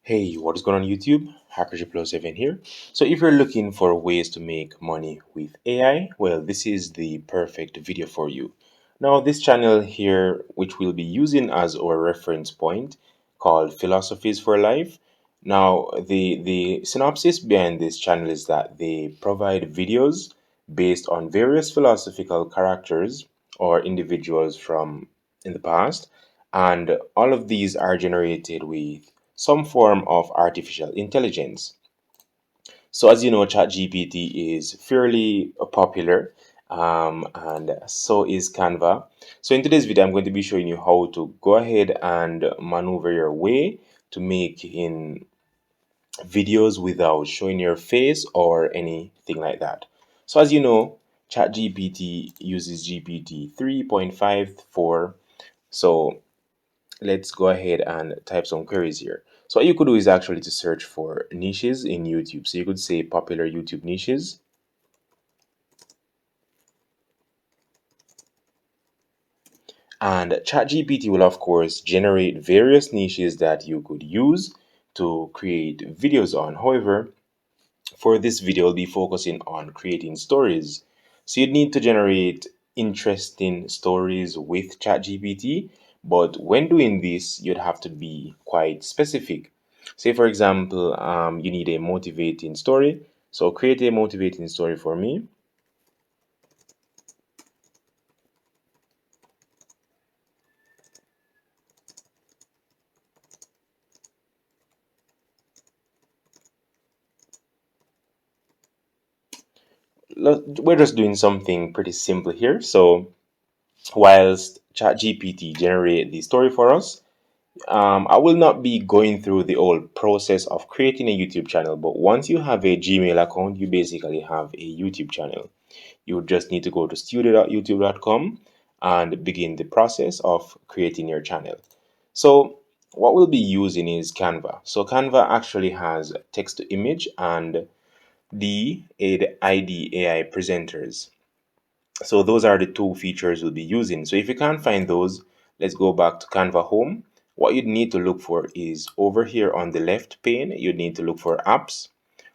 Hey, what is going on YouTube? HackerG7 here. So if you're looking for ways to make money with AI, well, this is the perfect video for you. Now, this channel here, which we'll be using as our reference point, called Philosophies for Life. Now, the synopsis behind this channel is that they provide videos based on various philosophical characters or individuals from in the past, and all of these are generated with some form of artificial intelligence. So, as you know, ChatGPT is fairly popular, and so is Canva. So, in today's video, I'm going to be showing you how to go ahead and maneuver your way to make in videos without showing your face or anything like that. So, as you know, ChatGPT uses GPT 3.54. So, let's go ahead and type some queries here. So what you could do is actually to search for niches in YouTube. So you could say popular YouTube niches. And ChatGPT will of course generate various niches that you could use to create videos on. However, for this video, I'll be focusing on creating stories. So you'd need to generate interesting stories with ChatGPT, but when doing this, you'd have to be quite specific. Say, for example, you need a motivating story. So create a motivating story for me. We're just doing something pretty simple here. So whilst ChatGPT generate the story for us, I will not be going through the whole process of creating a YouTube channel, but once you have a Gmail account, you basically have a YouTube channel. You would just need to go to studio.youtube.com and begin the process of creating your channel. So what we'll be using is Canva. So Canva actually has text to image and the ID AI presenters. So those are the two features we'll be using. So if you can't find those, let's go back to Canva Home. What you'd need to look for is over here on the left pane, you'd need to look for apps.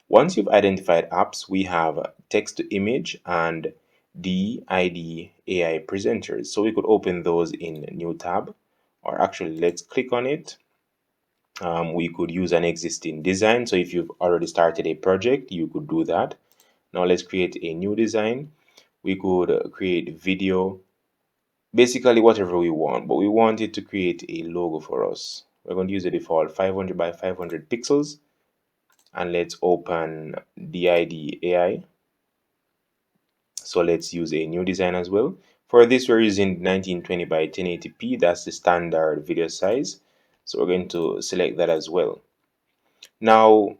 Once you've identified apps, we have text to image and DID AI presenters. So we could open those in new tab, or actually let's click on it. We could use an existing design. So if you've already started a project, you could do that. Now let's create a new design. We could create video, basically whatever we want, but we want it to create a logo for us. We're going to use the default 500 by 500 pixels, and let's open DID AI. So let's use a new design as well. For this, we're using 1920 by 1080p. That's the standard video size. So we're going to select that as well. Now,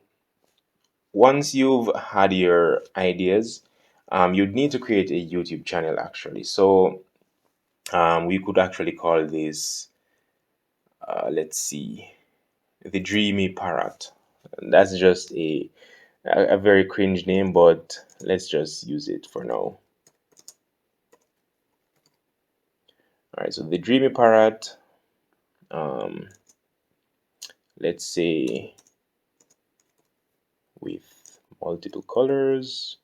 once you've had your ideas, you'd need to create a YouTube channel actually. So we could actually call this, let's see, the Dreamy Parrot. That's just a very cringe name, but let's just use it for now. All right, so the Dreamy Parrot, um, let's say with multiple colors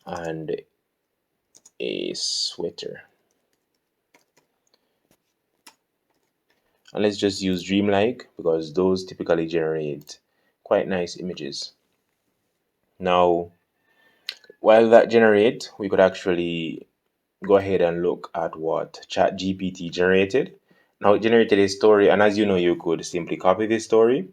and a sweater. And let's just use dreamlike because those typically generate quite nice images. Now, while that generate, we could actually go ahead and look at what ChatGPT generated. Now it generated a story, and as you know, you could simply copy this story.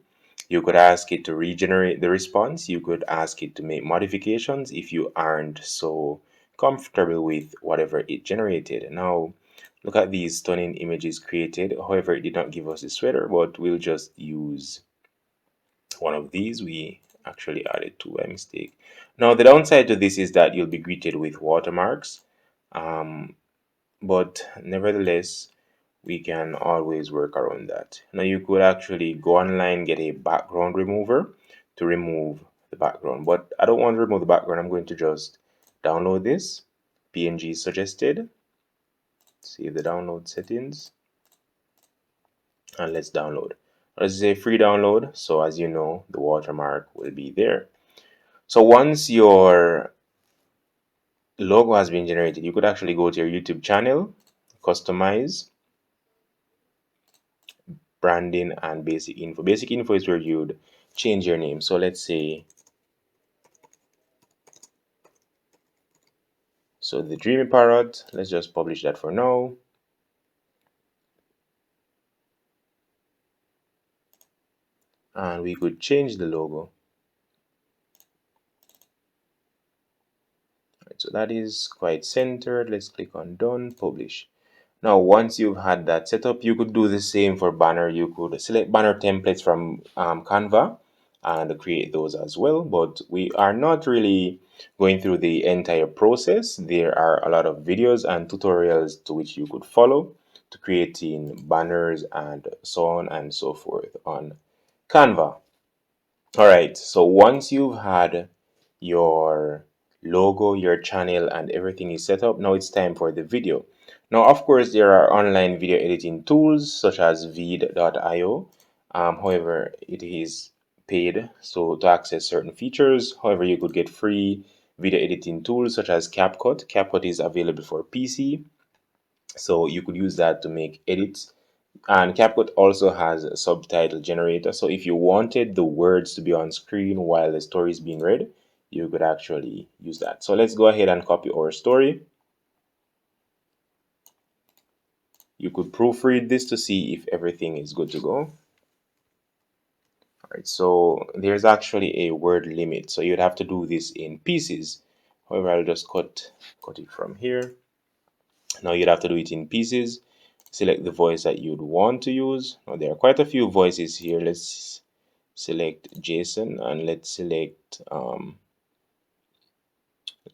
You could ask it to regenerate the response. You could ask it to make modifications if you aren't so comfortable with whatever it generated. Now, look at these stunning images created. However, it did not give us a sweater, but we'll just use one of these. We actually added two by mistake. Now, the downside to this is that you'll be greeted with watermarks. Um, but nevertheless, we can always work around that. Now you could actually go online, get a background remover to remove the background, but I don't want to remove the background. I'm going to just download this. PNG suggested. Save the download settings. and let's download. This is a free download, so as you know, the watermark will be there. So once your logo has been generated, you could actually go to your YouTube channel, customize, branding, and basic info. Basic info is where you'd change your name. So let's say, so the Dreamy Parrot, let's just publish that for now. And we could change the logo. Right, so that is quite centered. Let's click on done, publish. Now, once you've had that set up, you could do the same for banner. You could select banner templates from Canva and create those as well. But we are not really going through the entire process. There are a lot of videos and tutorials to which you could follow to creating banners and so on and so forth on Canva. All right, so once you've had your logo, your channel, and everything is set up, now it's time for the video. Now, of course, there are online video editing tools such as Veed.io. However, it is paid so to access certain features. However, you could get free video editing tools such as CapCut. CapCut is available for PC, so you could use that to make edits. And CapCut also has a subtitle generator. So if you wanted the words to be on screen while the story is being read, you could actually use that. So let's go ahead and copy our story. You could proofread this to see if everything is good to go. All right, so there's actually a word limit. So you'd have to do this in pieces. However, I'll just cut it from here. Now you'd have to do it in pieces. Select the voice that you'd want to use. Now there are quite a few voices here. Let's select Jason and let's select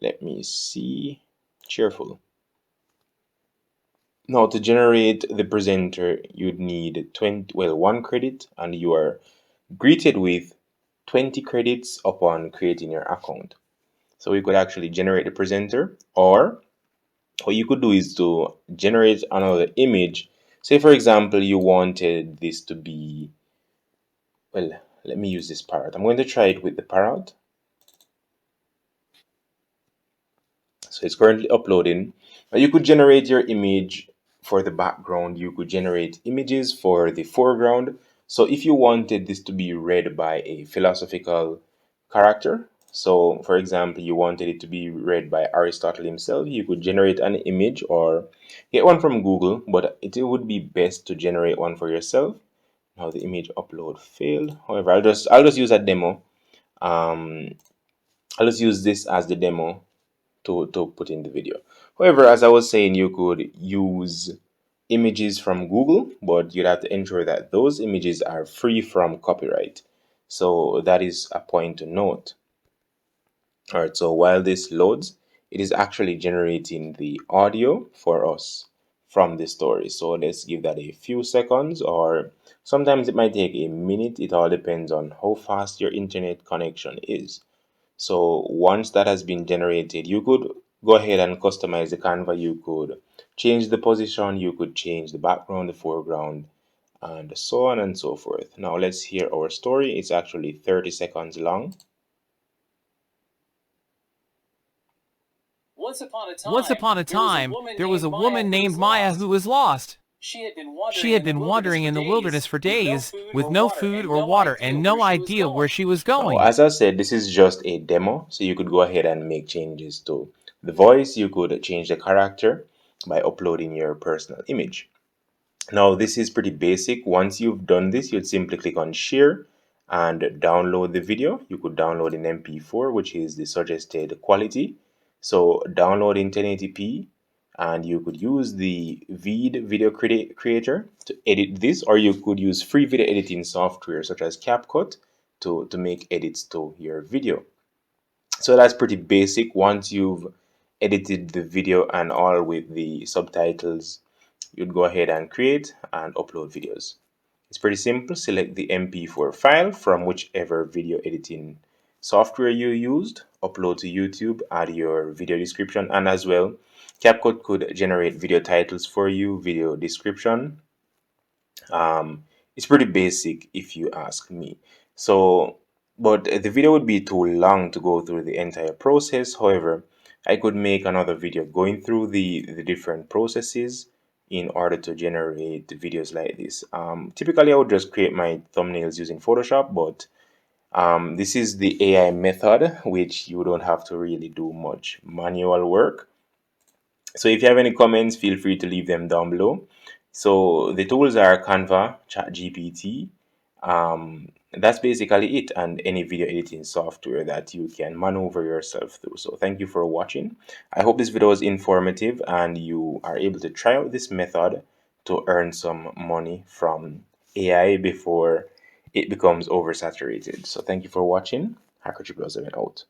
let me see, cheerful. Now to generate the presenter, you'd need 1 credit, and you are greeted with 20 credits upon creating your account. So we could actually generate the presenter, or what you could do is to generate another image. Say for example you wanted this to be, well, let me use this parrot. I'm going to try it with the parrot. So it's currently uploading. Now you could generate your image for the background. You could generate images for the foreground. So if you wanted this to be read by a philosophical character, so for example, you wanted it to be read by Aristotle himself, you could generate an image or get one from Google, but it would be best to generate one for yourself. Now the image upload failed. However, I'll just use a demo. I'll just use this as the demo to put in the video. However, as I was saying, you could use images from Google, but you'd have to ensure that those images are free from copyright. So that is a point to note. All right, so while this loads, it is actually generating the audio for us from the story. So let's give that a few seconds, or sometimes it might take a minute. It all depends on how fast your internet connection is. So once that has been generated, you could go ahead and customize the Canva. You could change the position, you could change the background, the foreground, and so on and so forth. Now let's hear our story. It's actually 30 seconds long. Once upon a time, there was a woman named Maya who was lost. She had been wandering in the wilderness for days, with no food or water and no idea where she was Now, going. as I said, this is just a demo, so you could go ahead and make changes to the voice. You could change the character by uploading your personal image. Now, this is pretty basic. Once you've done this, you'd simply click on share and download the video. You could download in MP4, which is the suggested quality. So download in 1080p, and you could use the Veed video creator to edit this, or you could use free video editing software such as CapCut to make edits to your video. So that's pretty basic. Once you've edited the video and all with the subtitles, you'd go ahead and create and upload videos. It's pretty simple. Select the MP4 file from whichever video editing software you used, upload to YouTube, add your video description, and as well, CapCut could generate video titles for you, video description, It's pretty basic if you ask me. So, but the video would be too long to go through the entire process. However, I could make another video going through the different processes in order to generate videos like this. Typically, I would just create my thumbnails using Photoshop, but this is the AI method, which you don't have to really do much manual work. So if you have any comments, feel free to leave them down below. So the tools are Canva, ChatGPT. That's basically it, and any video editing software that you can maneuver yourself through. So thank you for watching. I hope this video was informative and you are able to try out this method to earn some money from AI before it becomes oversaturated. So thank you for watching. Hacker 007 out.